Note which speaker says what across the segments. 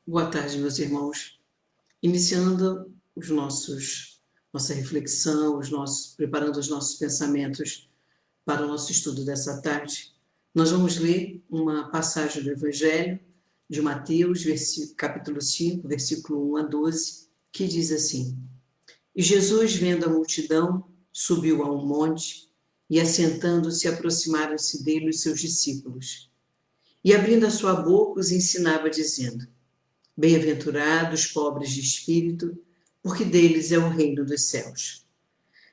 Speaker 1: Boa tarde, meus irmãos. Iniciando nossa reflexão, preparando os nossos pensamentos para o nosso estudo dessa tarde, nós vamos ler uma passagem do Evangelho de Mateus, capítulo 5, versículo 1 a 12, que diz assim: E Jesus, vendo a multidão, subiu a um monte, e assentando-se, aproximaram-se dele os seus discípulos. E abrindo a sua boca, os ensinava, dizendo: Bem-aventurados os pobres de espírito, porque deles é o reino dos céus.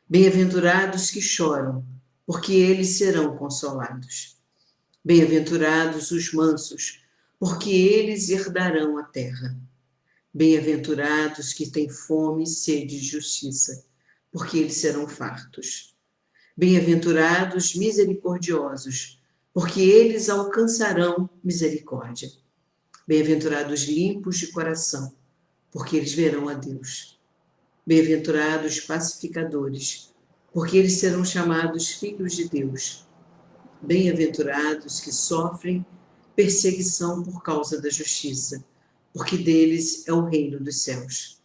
Speaker 1: Bem-aventurados que choram, porque eles serão consolados. Bem-aventurados os mansos, porque eles herdarão a terra. Bem-aventurados que têm fome e sede de justiça, porque eles serão fartos. Bem-aventurados misericordiosos, porque eles alcançarão misericórdia. Bem-aventurados limpos de coração, porque eles verão a Deus. Bem-aventurados pacificadores, porque eles serão chamados filhos de Deus. Bem-aventurados que sofrem perseguição por causa da justiça, porque deles é o reino dos céus.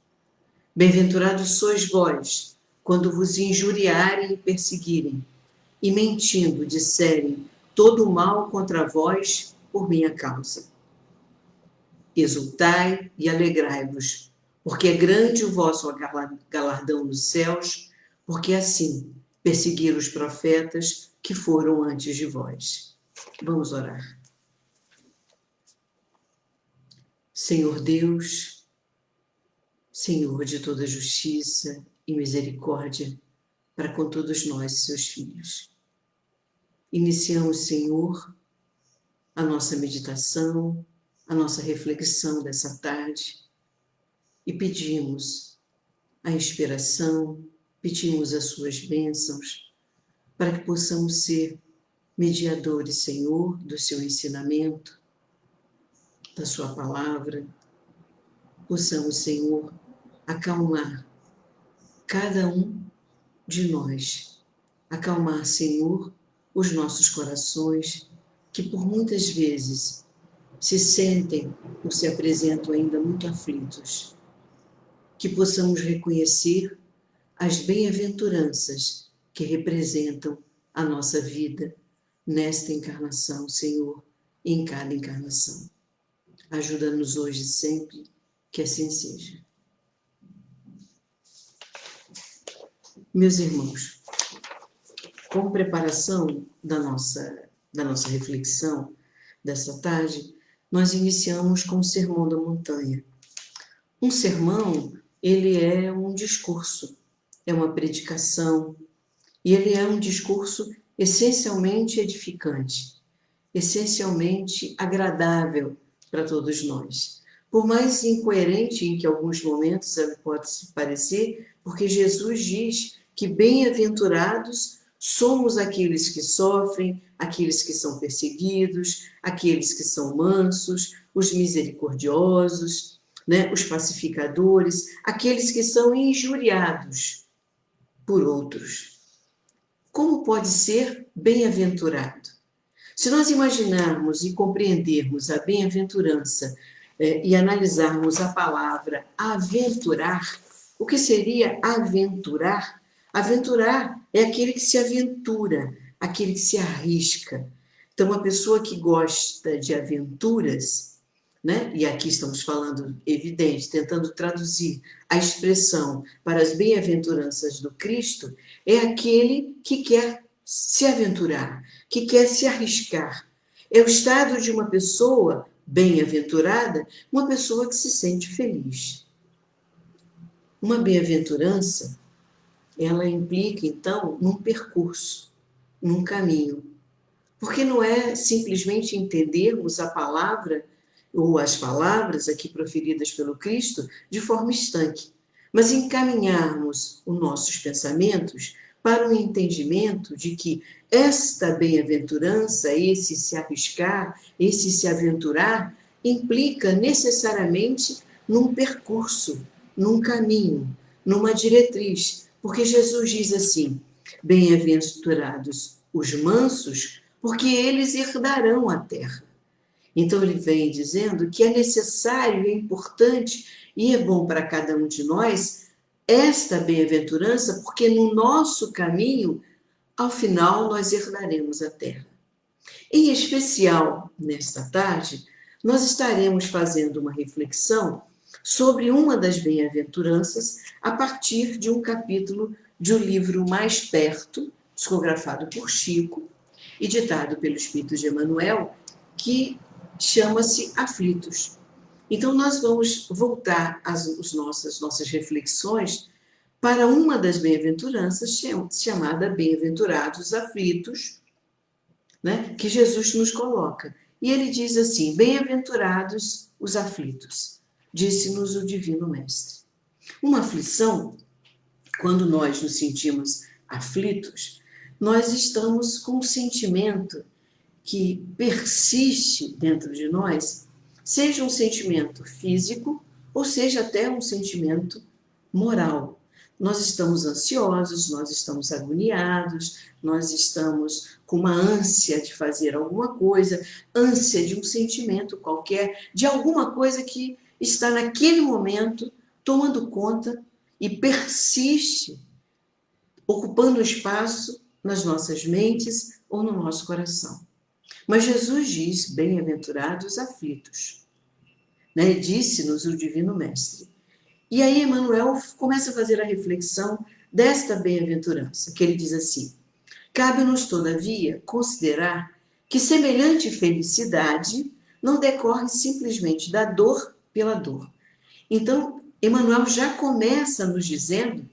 Speaker 1: Bem-aventurados sois vós, quando vos injuriarem e perseguirem, e mentindo disserem todo o mal contra vós por minha causa. Exultai e alegrai-vos, porque é grande o vosso galardão nos céus, porque assim perseguiram os profetas que foram antes de vós. Vamos orar. Senhor Deus, Senhor de toda justiça e misericórdia, para com todos nós, seus filhos. Iniciamos, Senhor, a nossa meditação, a nossa reflexão dessa tarde e pedimos a inspiração, pedimos as suas bênçãos para que possamos ser mediadores, Senhor, do seu ensinamento, da sua palavra. Possamos, Senhor, acalmar cada um de nós, acalmar, Senhor, os nossos corações que por muitas vezes se sentem ou se apresentam ainda muito aflitos, que possamos reconhecer as bem-aventuranças que representam a nossa vida nesta encarnação, Senhor, e em cada encarnação. Ajuda-nos hoje e sempre, que assim seja. Meus irmãos, como preparação da nossa reflexão dessa tarde, nós iniciamos com o Sermão da Montanha. Um sermão, ele é um discurso, é uma predicação, e ele é um discurso essencialmente edificante, essencialmente agradável para todos nós. Por mais incoerente em que alguns momentos ele pode se parecer, porque Jesus diz que bem-aventurados somos aqueles que sofrem, aqueles que são perseguidos, aqueles que são mansos, os misericordiosos, né? Os pacificadores, aqueles que são injuriados por outros. Como pode ser bem-aventurado? Se nós imaginarmos e compreendermos a bem-aventurança e analisarmos a palavra aventurar, o que seria aventurar? Aventurar é aquele que se aventura, aquele que se arrisca. Então, uma pessoa que gosta de aventuras, né? E aqui estamos falando, evidente, tentando traduzir a expressão para as bem-aventuranças do Cristo, é aquele que quer se aventurar, que quer se arriscar. É o estado de uma pessoa bem-aventurada, uma pessoa que se sente feliz. Uma bem-aventurança, ela implica, então, num percurso, num caminho. Porque não é simplesmente entendermos a palavra ou as palavras aqui proferidas pelo Cristo de forma estanque, mas encaminharmos os nossos pensamentos para o entendimento de que esta bem-aventurança, esse se arriscar, esse se aventurar, implica necessariamente num percurso, num caminho, numa diretriz, porque Jesus diz assim: bem-aventurados os mansos, porque eles herdarão a terra. Então ele vem dizendo que é necessário, é importante e é bom para cada um de nós esta bem-aventurança, porque no nosso caminho, ao final, nós herdaremos a terra. Em especial, nesta tarde, nós estaremos fazendo uma reflexão sobre uma das bem-aventuranças a partir de um capítulo de O Livro Mais Perto, psicografado por Chico e ditado pelo Espírito de Emmanuel, que chama-se Aflitos. Então, nós vamos voltar às nossas reflexões para uma das bem-aventuranças chamada Bem-aventurados Aflitos, né, que Jesus nos coloca. E ele diz assim: bem-aventurados os aflitos, disse-nos o Divino Mestre. Uma aflição, quando nós nos sentimos aflitos, nós estamos com um sentimento que persiste dentro de nós, seja um sentimento físico ou seja até um sentimento moral. Nós estamos ansiosos, nós estamos agoniados, nós estamos com uma ânsia de fazer alguma coisa, ânsia de um sentimento qualquer, de alguma coisa que está naquele momento tomando conta e persiste, ocupando espaço nas nossas mentes ou no nosso coração. Mas Jesus diz: bem-aventurados aflitos, né? Disse-nos o Divino Mestre. E aí Emmanuel começa a fazer a reflexão desta bem-aventurança, que ele diz assim: cabe-nos, todavia, considerar que semelhante felicidade não decorre simplesmente da dor pela dor. Então, Emmanuel já começa nos dizendo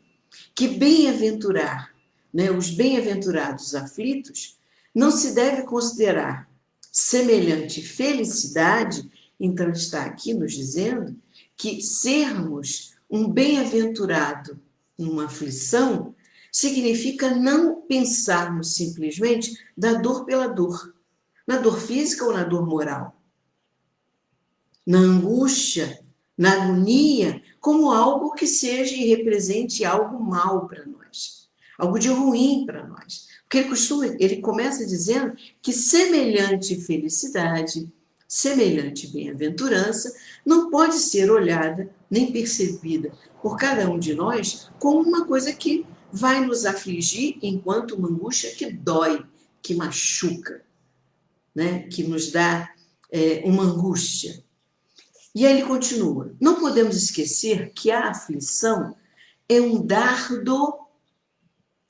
Speaker 1: que bem-aventurar, né, os bem-aventurados aflitos, não se deve considerar semelhante felicidade. Então, está aqui nos dizendo que sermos um bem-aventurado numa aflição significa não pensarmos simplesmente da dor pela dor, na dor física ou na dor moral, na angústia, na agonia, como algo que seja e represente algo mal para nós, algo de ruim para nós. Porque ele começa dizendo que semelhante felicidade, semelhante bem-aventurança, não pode ser olhada nem percebida por cada um de nós como uma coisa que vai nos afligir enquanto uma angústia que dói, que machuca, né? Que nos dá uma angústia. E aí ele continua: não podemos esquecer que a aflição é um dardo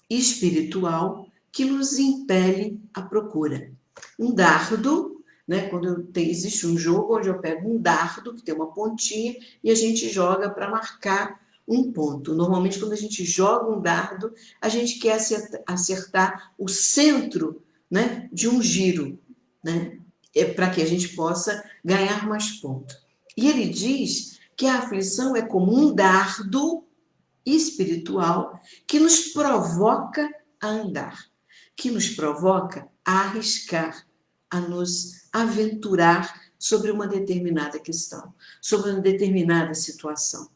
Speaker 1: espiritual que nos impele à procura. Um dardo, né, quando existe um jogo onde eu pego um dardo que tem uma pontinha e a gente joga para marcar um ponto. Normalmente, quando a gente joga um dardo, a gente quer acertar o centro, né, de um giro, né, para que a gente possa ganhar mais pontos. E ele diz que a aflição é como um dardo espiritual que nos provoca a andar, que nos provoca a arriscar, a nos aventurar sobre uma determinada questão, sobre uma determinada situação.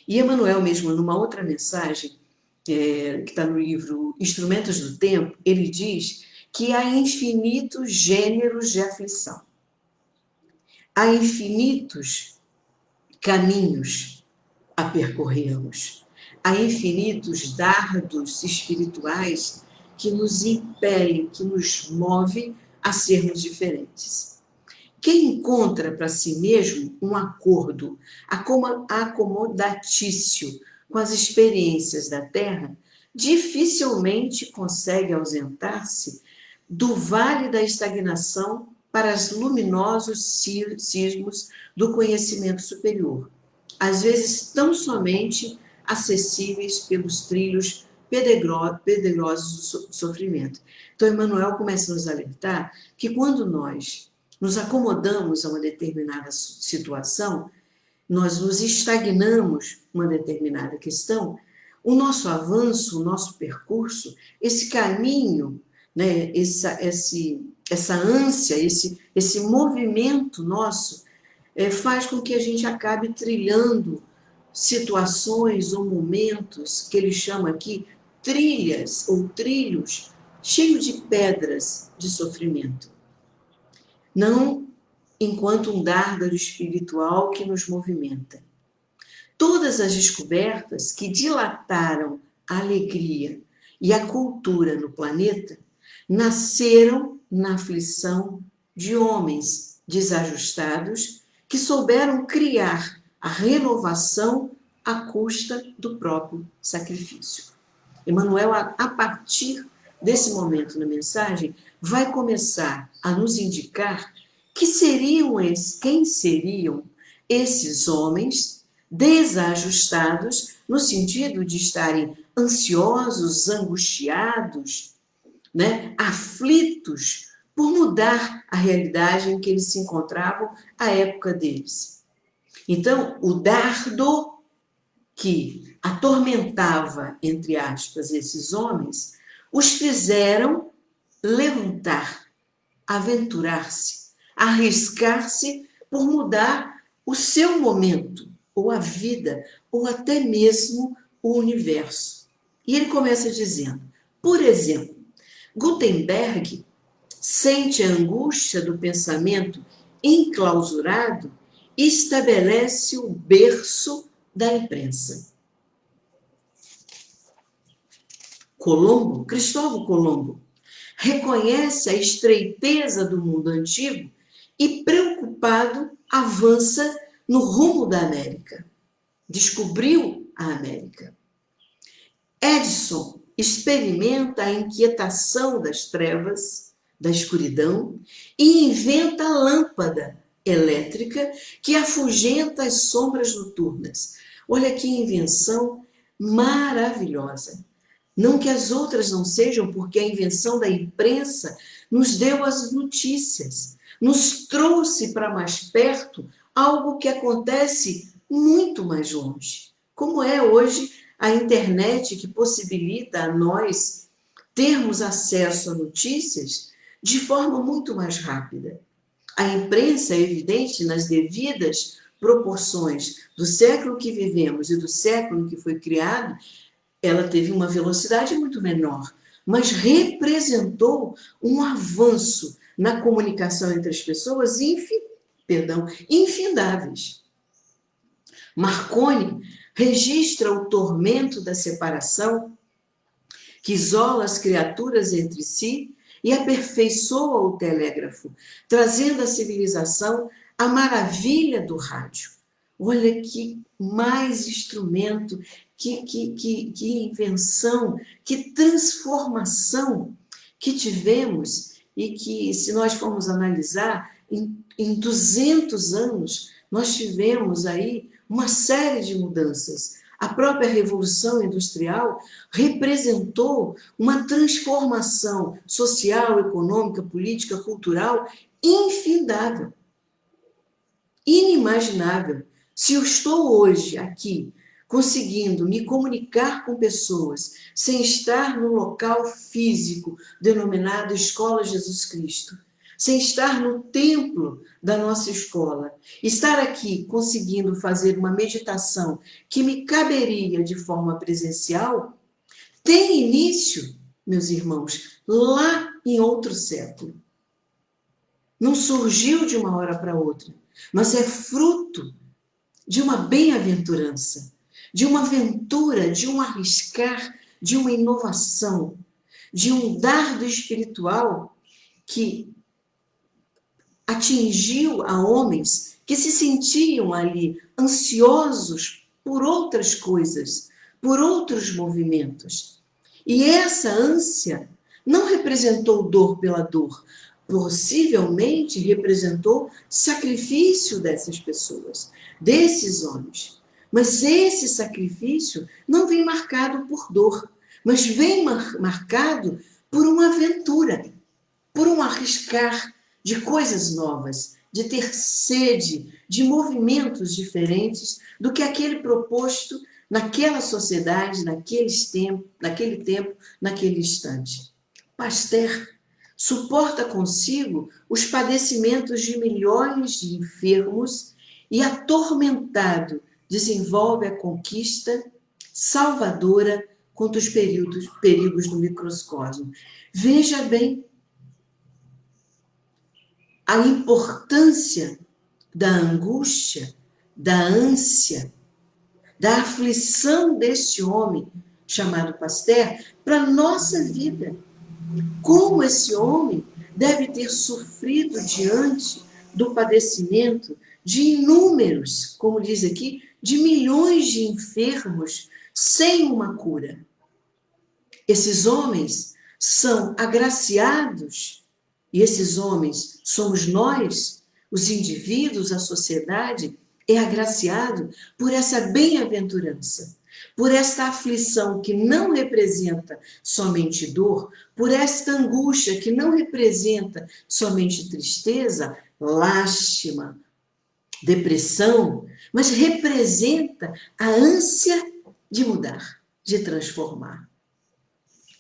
Speaker 1: E Emmanuel mesmo, numa outra mensagem, que está no livro Instrumentos do Tempo, ele diz que há infinitos gêneros de aflição. Há infinitos caminhos a percorrermos. Há infinitos dardos espirituais que nos impelem, que nos movem a sermos diferentes. Quem encontra para si mesmo um acordo acomodatício com as experiências da Terra, dificilmente consegue ausentar-se do vale da estagnação para os luminosos cismos do conhecimento superior, às vezes tão somente acessíveis pelos trilhos pedregosos do sofrimento. Então, Emmanuel começa a nos alertar que quando nós nos acomodamos a uma determinada situação, nós nos estagnamos uma determinada questão, o nosso avanço, o nosso percurso, esse caminho, né, essa ânsia, esse movimento nosso, faz com que a gente acabe trilhando situações ou momentos que ele chama aqui trilhas ou trilhos cheios de pedras de sofrimento. Não enquanto um dárdano espiritual que nos movimenta. Todas as descobertas que dilataram a alegria e a cultura no planeta nasceram na aflição de homens desajustados que souberam criar a renovação à custa do próprio sacrifício. Emmanuel, a partir desse momento na mensagem, vai começar a nos indicar quem seriam esses homens desajustados, no sentido de estarem ansiosos, angustiados, né, aflitos por mudar a realidade em que eles se encontravam à época deles. Então, o dardo que atormentava, entre aspas, esses homens, os fizeram levantar, aventurar-se, arriscar-se por mudar o seu momento, ou a vida, ou até mesmo o universo. E ele começa dizendo, por exemplo, Gutenberg sente a angústia do pensamento enclausurado e estabelece o berço da imprensa. Cristóvão Colombo, reconhece a estreiteza do mundo antigo e, preocupado, avança no rumo da América. Descobriu a América. Edison experimenta a inquietação das trevas, da escuridão, e inventa a lâmpada elétrica que afugenta as sombras noturnas. Olha que invenção maravilhosa. Não que as outras não sejam, porque a invenção da imprensa nos deu as notícias, nos trouxe para mais perto algo que acontece muito mais longe. Como é hoje a internet, que possibilita a nós termos acesso a notícias de forma muito mais rápida. A imprensa, é evidente, nas devidas proporções do século que vivemos e do século que foi criado, ela teve uma velocidade muito menor, mas representou um avanço na comunicação entre as pessoas infindáveis. Marconi registra o tormento da separação que isola as criaturas entre si e aperfeiçoa o telégrafo, trazendo à civilização a maravilha do rádio. Olha que mais instrumento, que invenção, que transformação que tivemos e que, se nós formos analisar, em 200 anos, nós tivemos aí uma série de mudanças. A própria Revolução Industrial representou uma transformação social, econômica, política, cultural infindável, inimaginável. Se eu estou hoje aqui conseguindo me comunicar com pessoas sem estar no local físico denominado Escola Jesus Cristo, sem estar no templo da nossa escola, estar aqui conseguindo fazer uma meditação que me caberia de forma presencial, tem início, meus irmãos, lá em outro século. Não surgiu de uma hora para outra, mas é fruto de uma bem-aventurança, de uma aventura, de um arriscar, de uma inovação, de um dardo espiritual que atingiu a homens que se sentiam ali ansiosos por outras coisas, por outros movimentos. E essa ânsia não representou dor pela dor, possivelmente representou sacrifício dessas pessoas, desses homens. Mas esse sacrifício não vem marcado por dor, mas vem marcado por uma aventura, por um arriscar de coisas novas, de ter sede de movimentos diferentes do que aquele proposto naquela sociedade, naquele tempo, naquele instante. Pasteur suporta consigo os padecimentos de milhões de enfermos e, atormentado, desenvolve a conquista salvadora contra os perigos do microcosmo. Veja bem, a importância da angústia, da ânsia, da aflição deste homem chamado Pasteur para a nossa vida. Como esse homem deve ter sofrido diante do padecimento de inúmeros, como diz aqui, de milhões de enfermos sem uma cura. Esses homens são agraciados, e esses homens somos nós, os indivíduos, a sociedade, é agraciado por essa bem-aventurança, por esta aflição que não representa somente dor, por esta angústia que não representa somente tristeza, lástima, depressão, mas representa a ânsia de mudar, de transformar.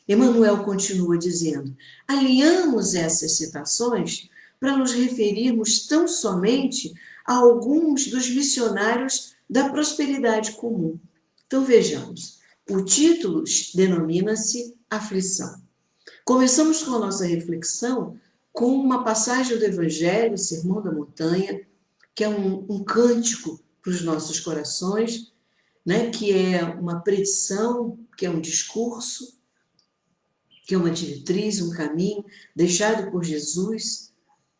Speaker 1: Emmanuel continua dizendo: alinhamos essas citações para nos referirmos tão somente a alguns dos missionários da prosperidade comum. Então vejamos, o título denomina-se Aflição. Começamos com a nossa reflexão com uma passagem do Evangelho, Sermão da Montanha, que é um cântico para os nossos corações, né? Que é uma predição, que é um discurso, que é uma diretriz, um caminho deixado por Jesus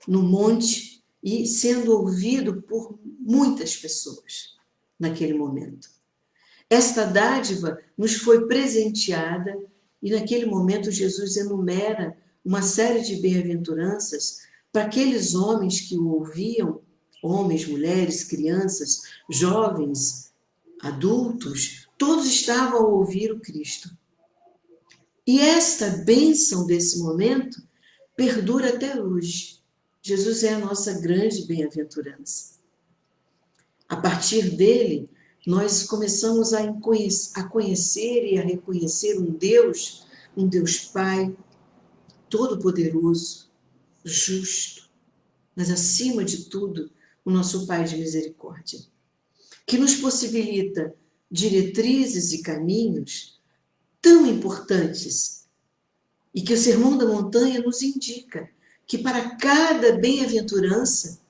Speaker 1: no monte e sendo ouvido por muitas pessoas naquele momento. Esta dádiva nos foi presenteada e naquele momento Jesus enumera uma série de bem-aventuranças para aqueles homens que o ouviam, homens, mulheres, crianças, jovens, adultos, todos estavam a ouvir o Cristo. E esta bênção desse momento perdura até hoje. Jesus é a nossa grande bem-aventurança. A partir dele, nós começamos a conhecer e a reconhecer um Deus Pai, todo-poderoso, justo, mas acima de tudo, o nosso Pai de misericórdia, que nos possibilita diretrizes e caminhos tão importantes e que o Sermão da Montanha nos indica que para cada bem-aventurança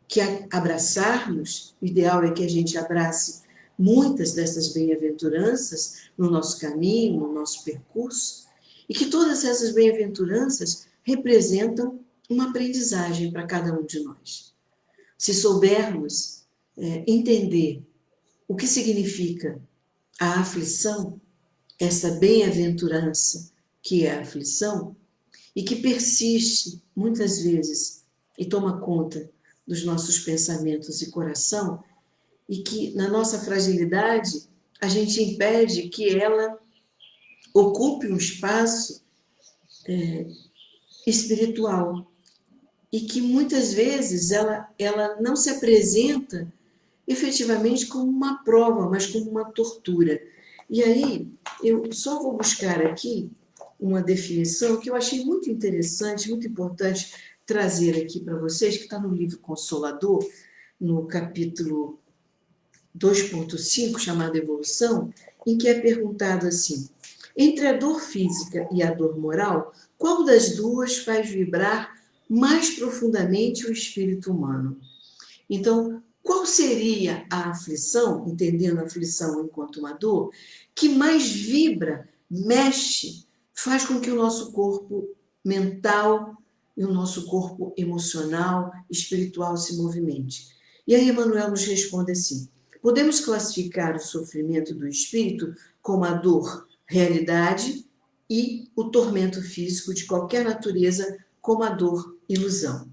Speaker 1: que abraçarmos, o ideal é que a gente abrace muitas dessas bem-aventuranças no nosso caminho, no nosso percurso, e que todas essas bem-aventuranças representam uma aprendizagem para cada um de nós. Se soubermos entender o que significa a aflição, essa bem-aventurança que é a aflição, e que persiste muitas vezes e toma conta dos nossos pensamentos e coração, e que na nossa fragilidade a gente impede que ela ocupe um espaço espiritual, e que muitas vezes ela não se apresenta efetivamente como uma prova, mas como uma tortura. E aí eu só vou buscar aqui uma definição que eu achei muito interessante, muito importante trazer aqui para vocês, que está no livro Consolador, no capítulo 2.5, chamado Evolução, em que é perguntado assim: entre a dor física e a dor moral, qual das duas faz vibrar mais profundamente o espírito humano? Então, qual seria a aflição, entendendo a aflição enquanto uma dor, que mais vibra, mexe, faz com que o nosso corpo mental e o nosso corpo emocional, espiritual se movimente? E aí Emmanuel nos responde assim: podemos classificar o sofrimento do espírito como a dor, realidade, e o tormento físico de qualquer natureza como a dor, ilusão.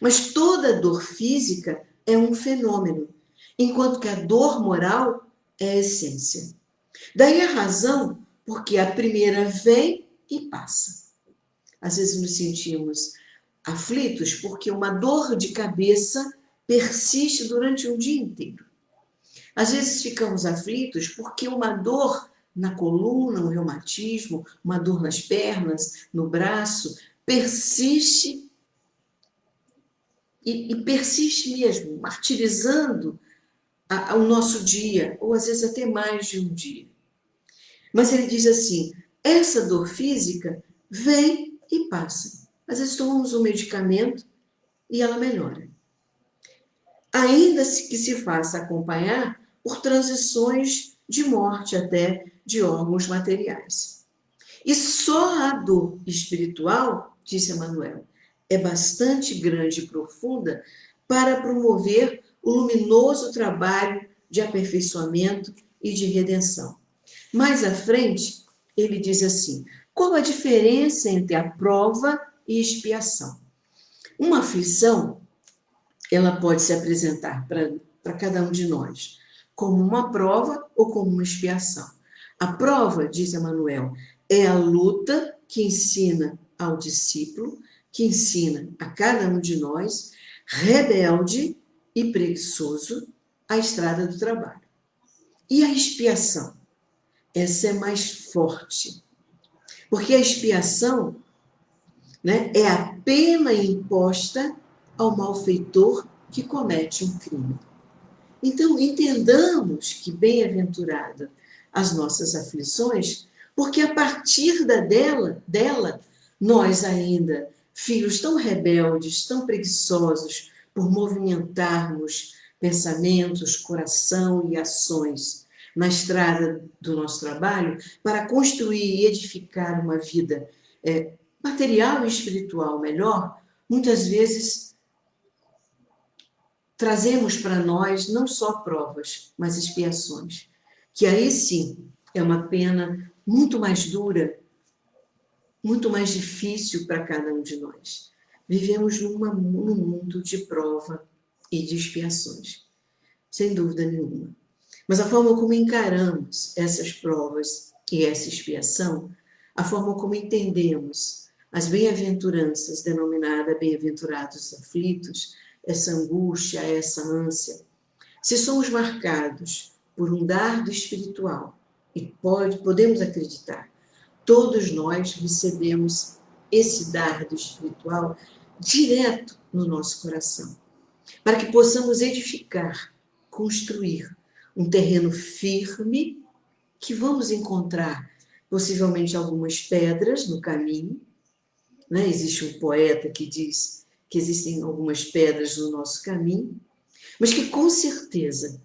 Speaker 1: Mas toda dor física é um fenômeno, enquanto que a dor moral é a essência. Daí a razão porque a primeira vem e passa. Às vezes nos sentimos aflitos porque uma dor de cabeça persiste durante um dia inteiro. Às vezes ficamos aflitos porque uma dor na coluna, um reumatismo, uma dor nas pernas, no braço, persiste e persiste mesmo, martirizando o nosso dia, ou às vezes até mais de um dia. Mas ele diz assim: essa dor física vem e passa. Às vezes tomamos um medicamento e ela melhora. Ainda que se faça acompanhar por transições de morte até de órgãos materiais. E só a dor espiritual, disse Emmanuel, é bastante grande e profunda para promover o luminoso trabalho de aperfeiçoamento e de redenção. Mais à frente, ele diz assim: qual a diferença entre a prova e expiação? Uma aflição, ela pode se apresentar para cada um de nós como uma prova ou como uma expiação. A prova, diz Emmanuel, é a luta que ensina ao discípulo, que ensina a cada um de nós, rebelde e preguiçoso, a estrada do trabalho. E a expiação? Essa é mais forte, porque a expiação, né, é a pena imposta ao malfeitor que comete um crime. Então, entendamos que bem-aventurada as nossas aflições, porque a partir dela, nós ainda, filhos tão rebeldes, tão preguiçosos por movimentarmos pensamentos, coração e ações na estrada do nosso trabalho, para construir e edificar uma vida material e espiritual melhor, muitas vezes trazemos para nós não só provas, mas expiações, que aí sim é uma pena muito mais dura, muito mais difícil para cada um de nós. Vivemos num mundo de prova e de expiações, sem dúvida nenhuma. Mas a forma como encaramos essas provas e essa expiação, a forma como entendemos as bem-aventuranças, denominada bem-aventurados aflitos, essa angústia, essa ânsia, se somos marcados por um dardo espiritual, e podemos acreditar, todos nós recebemos esse dardo espiritual direto no nosso coração, para que possamos edificar, construir um terreno firme, que vamos encontrar possivelmente algumas pedras no caminho, né? Existe um poeta que diz que existem algumas pedras no nosso caminho, mas que com certeza,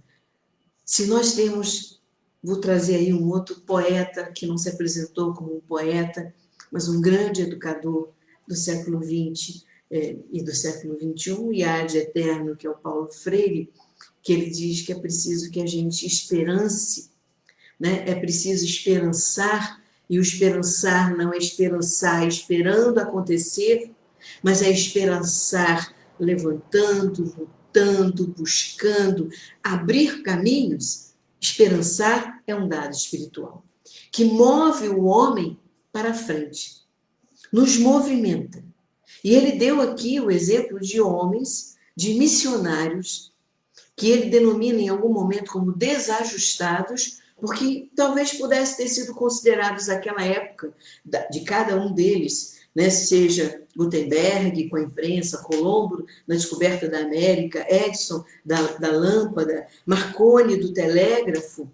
Speaker 1: se nós temos, vou trazer aí um outro poeta que não se apresentou como um poeta, mas um grande educador do século XX e do século XXI, e há de eterno, que é o Paulo Freire, que ele diz que é preciso que a gente esperance, né? É preciso esperançar, e o esperançar não é esperançar esperando acontecer, mas é esperançar levantando, lutando, buscando, abrir caminhos. Esperançar é um dado espiritual, que move o homem para frente, nos movimenta. E ele deu aqui o exemplo de homens, de missionários, que ele denomina em algum momento como desajustados, porque talvez pudesse ter sido considerados naquela época, de cada um deles, né, seja Gutenberg com a imprensa, Colombo na descoberta da América, Edison da lâmpada, Marconi do telégrafo,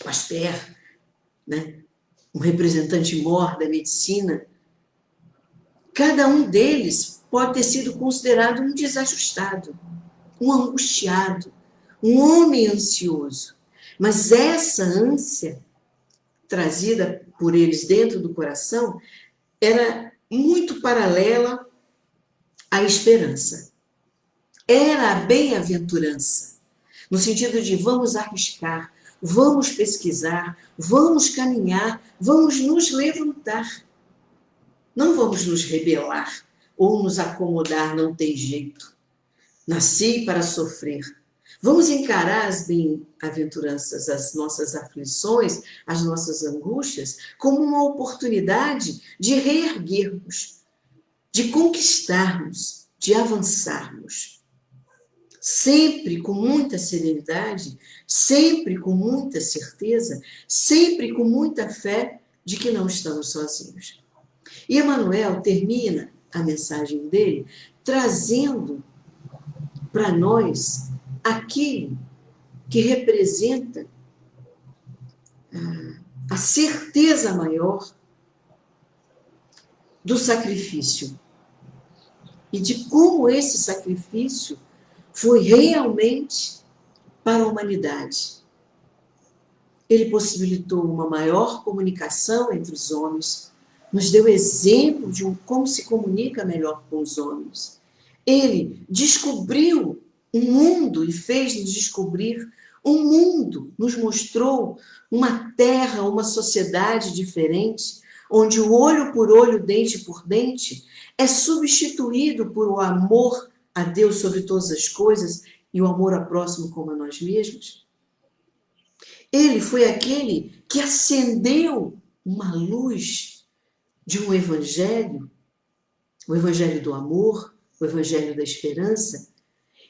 Speaker 1: Pasteur, né, um representante mor da medicina. Cada um deles pode ter sido considerado um desajustado, um angustiado, um homem ansioso. Mas essa ânsia, trazida por eles dentro do coração, era muito paralela à esperança. Era a bem-aventurança, no sentido de vamos arriscar, vamos pesquisar, vamos caminhar, vamos nos levantar. Não vamos nos rebelar ou nos acomodar, não tem jeito. Nasci para sofrer. Vamos encarar as bem-aventuranças, as nossas aflições, as nossas angústias, como uma oportunidade de reerguermos, de conquistarmos, de avançarmos. Sempre com muita serenidade, sempre com muita certeza, sempre com muita fé de que não estamos sozinhos. E Emmanuel termina a mensagem dele trazendo para nós aquilo que representa a certeza maior do sacrifício. e de como esse sacrifício foi realmente para a humanidade. Ele possibilitou uma maior comunicação entre os homens, nos deu exemplo de como se comunica melhor com os homens. Ele descobriu um mundo e fez-nos descobrir um mundo, nos mostrou uma terra, uma sociedade diferente, onde o olho por olho, dente por dente, é substituído por o amor a Deus sobre todas as coisas e o amor ao próximo como a nós mesmos. Ele foi aquele que acendeu uma luz de um evangelho, o evangelho do amor, o evangelho da esperança.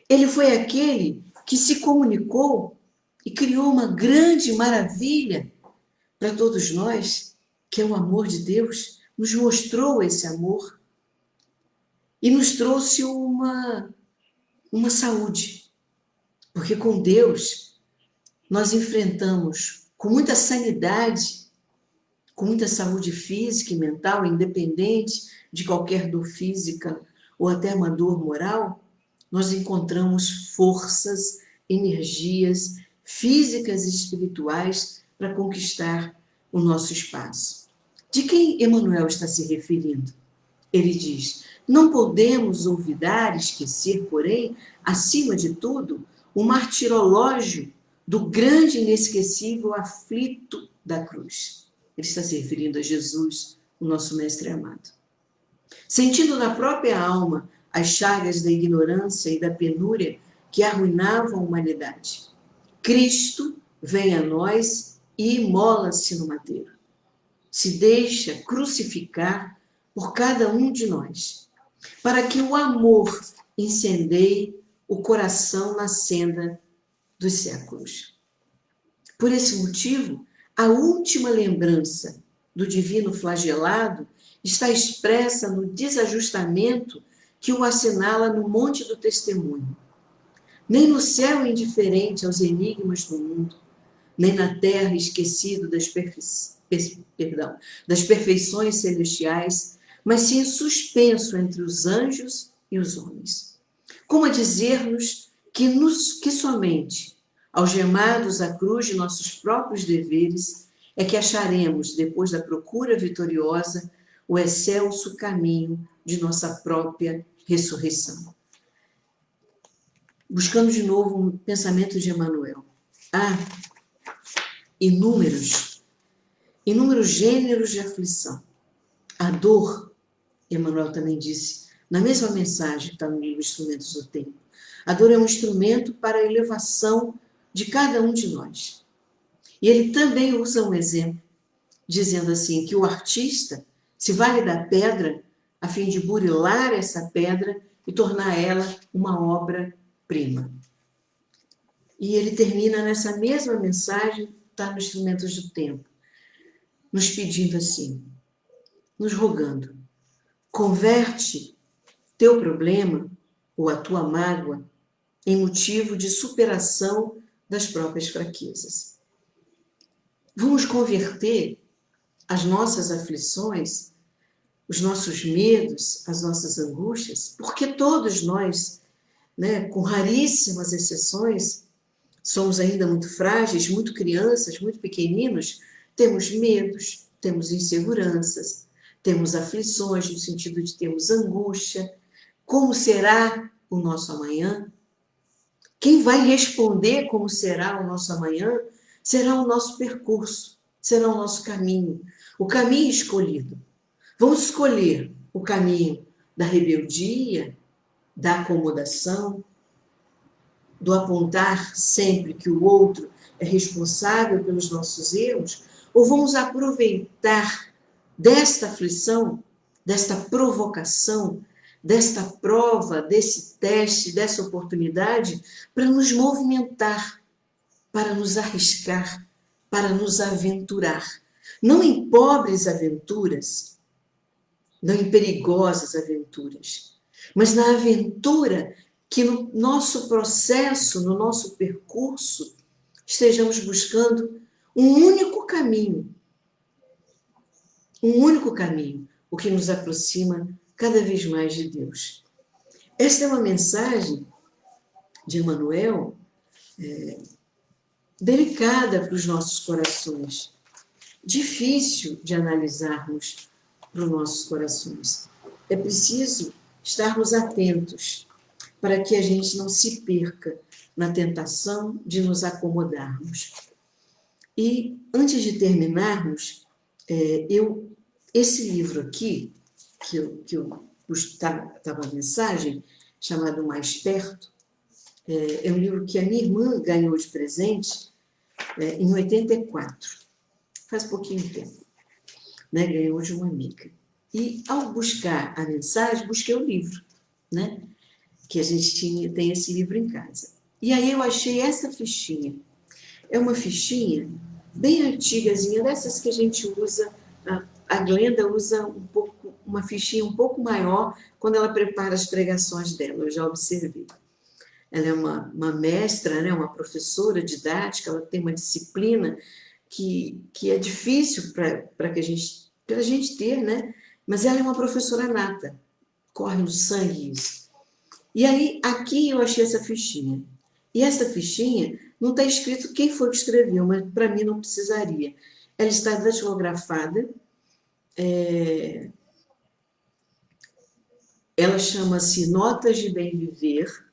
Speaker 1: Ele foi aquele que se comunicou e criou uma grande maravilha para todos nós, que é o amor de Deus, nos mostrou esse amor e nos trouxe uma saúde, porque com Deus nós enfrentamos com muita sanidade, com muita saúde física e mental, independente de qualquer dor física ou até uma dor moral, nós encontramos forças, energias físicas e espirituais para conquistar o nosso espaço. De quem Emmanuel está se referindo? Ele diz: não podemos olvidar, esquecer, porém, acima de tudo, o martirológio do grande e inesquecível aflito da cruz. Ele está se referindo a Jesus, o nosso mestre amado. Sentindo na própria alma as chagas da ignorância e da penúria que arruinavam a humanidade, Cristo vem a nós e imola-se no madeiro. Se deixa crucificar por cada um de nós, para que o amor incendeie o coração na senda dos séculos. Por esse motivo, a última lembrança do divino flagelado está expressa no desajustamento que o assinala no Monte do Testemunho. Nem no céu indiferente aos enigmas do mundo, nem na terra esquecido das perfeições celestiais, mas sim suspenso entre os anjos e os homens. Como a dizer-nos que somente, algemados à cruz de nossos próprios deveres, é que acharemos, depois da procura vitoriosa, o excelso caminho de nossa própria ressurreição. Buscando de novo um pensamento de Emmanuel. Há inúmeros gêneros de aflição. A dor, Emmanuel também disse, na mesma mensagem que está no livro Instrumentos do Tempo, a dor é um instrumento para a elevação de cada um de nós. E ele também usa um exemplo, dizendo assim, que o artista se vale da pedra a fim de burilar essa pedra e tornar ela uma obra-prima. E ele termina nessa mesma mensagem, está nos Instrumentos do Tempo, nos pedindo assim, nos rogando, converte teu problema ou a tua mágoa em motivo de superação das próprias fraquezas. Vamos converter as nossas aflições, os nossos medos, as nossas angústias, porque todos nós, com raríssimas exceções, somos ainda muito frágeis, muito crianças, muito pequeninos, temos medos, temos inseguranças, temos aflições, no sentido de termos angústia. Como será o nosso amanhã? Quem vai responder como será o nosso amanhã será o nosso percurso, será o nosso caminho, o caminho escolhido. Vamos escolher o caminho da rebeldia, da acomodação, do apontar sempre que o outro é responsável pelos nossos erros, ou vamos aproveitar desta aflição, desta provocação, desta prova, desse teste, dessa oportunidade, para nos movimentar, para nos arriscar, para nos aventurar. Não em pobres aventuras, não em perigosas aventuras, mas na aventura que no nosso processo, no nosso percurso, estejamos buscando um único caminho, o que nos aproxima cada vez mais de Deus. Esta é uma mensagem de Emmanuel delicada para os nossos corações, difícil de analisarmos para os nossos corações. É preciso estarmos atentos para que a gente não se perca na tentação de nos acomodarmos. E, antes de terminarmos, esse livro aqui, que eu estava a mensagem, chamado Mais Perto, é um livro que a minha irmã ganhou de presente em 84, faz pouquinho tempo, né? Ganhou de uma amiga. E, ao buscar a mensagem, busquei o livro, né? Que a gente tem esse livro em casa. E aí eu achei essa fichinha. É uma fichinha bem antigazinha, dessas que a gente usa, a Glenda usa uma fichinha um pouco maior quando ela prepara as pregações dela, eu já observei. Ela é uma mestra, né, uma professora didática, ela tem uma disciplina que é difícil para a gente ter, né? Mas ela é uma professora nata, corre no sangue isso. E aí, aqui eu achei essa fichinha. E essa fichinha não está escrito quem foi que escreveu, mas para mim não precisaria. Ela está datilografada, ela chama-se Notas de Bem Viver,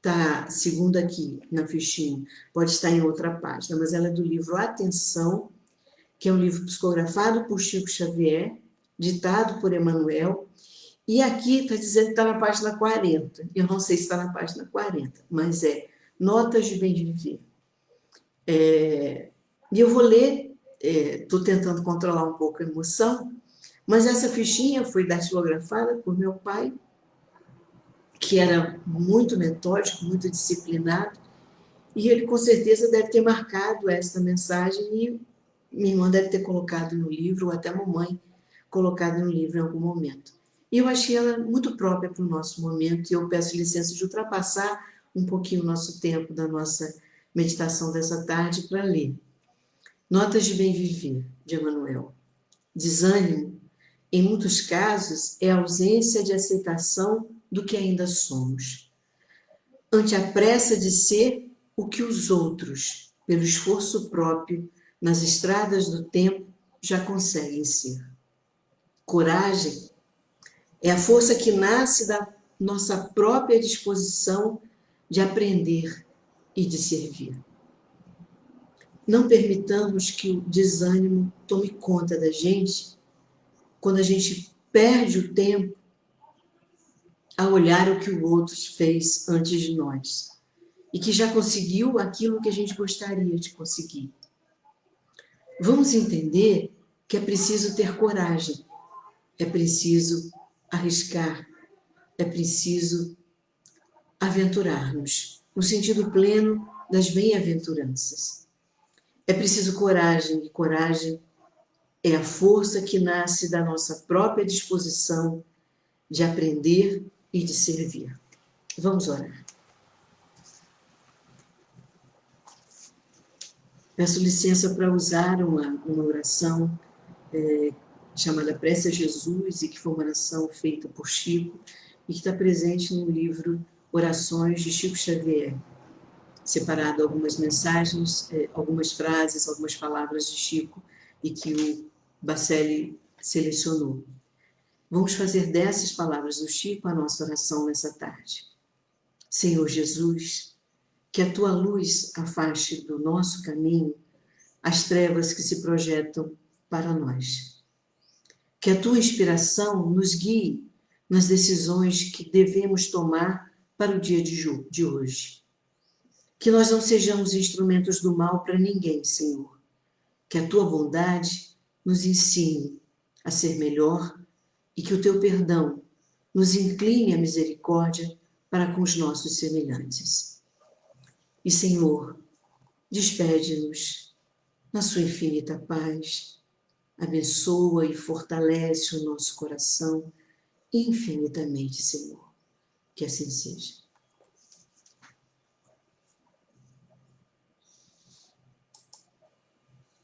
Speaker 1: tá, segundo aqui na fichinha, pode estar em outra página, mas ela é do livro Atenção, que é um livro psicografado por Chico Xavier, ditado por Emmanuel, e aqui está dizendo que está na página 40. Eu não sei se está na página 40, mas é Notas de Bem Viver. E eu vou ler, estou tentando controlar um pouco a emoção, mas essa fichinha foi datilografada por meu pai, que era muito metódico, muito disciplinado, e ele com certeza deve ter marcado essa mensagem e minha irmã deve ter colocado no livro, ou até a mamãe colocado no livro em algum momento. E eu achei ela muito própria para o nosso momento, e eu peço licença de ultrapassar um pouquinho o nosso tempo da nossa meditação dessa tarde para ler. Notas de Bem Viver, de Emmanuel. Desânimo, em muitos casos, é a ausência de aceitação do que ainda somos. Ante a pressa de ser o que os outros, pelo esforço próprio, nas estradas do tempo, já conseguem ser. Coragem é a força que nasce da nossa própria disposição de aprender e de servir. Não permitamos que o desânimo tome conta da gente quando a gente perde o tempo a olhar o que o outro fez antes de nós e que já conseguiu aquilo que a gente gostaria de conseguir. Vamos entender que é preciso ter coragem, é preciso arriscar, é preciso aventurar-nos, no sentido pleno das bem-aventuranças. É preciso coragem, e coragem é a força que nasce da nossa própria disposição de aprender e de servir. Vamos orar. Peço licença para usar uma oração chamada Prece a Jesus, e que foi uma oração feita por Chico, e que está presente no livro Orações de Chico Xavier, separado algumas mensagens, algumas frases, algumas palavras de Chico, e que o Bacelli selecionou. Vamos fazer dessas palavras do Chico a nossa oração nessa tarde. Senhor Jesus, que a tua luz afaste do nosso caminho as trevas que se projetam para nós. Que a tua inspiração nos guie nas decisões que devemos tomar para o dia de hoje. Que nós não sejamos instrumentos do mal para ninguém, Senhor. Que a tua bondade nos ensine a ser melhor e que o teu perdão nos incline à misericórdia para com os nossos semelhantes. E, Senhor, despede-nos na sua infinita paz, abençoa e fortalece o nosso coração infinitamente, Senhor. Que assim seja.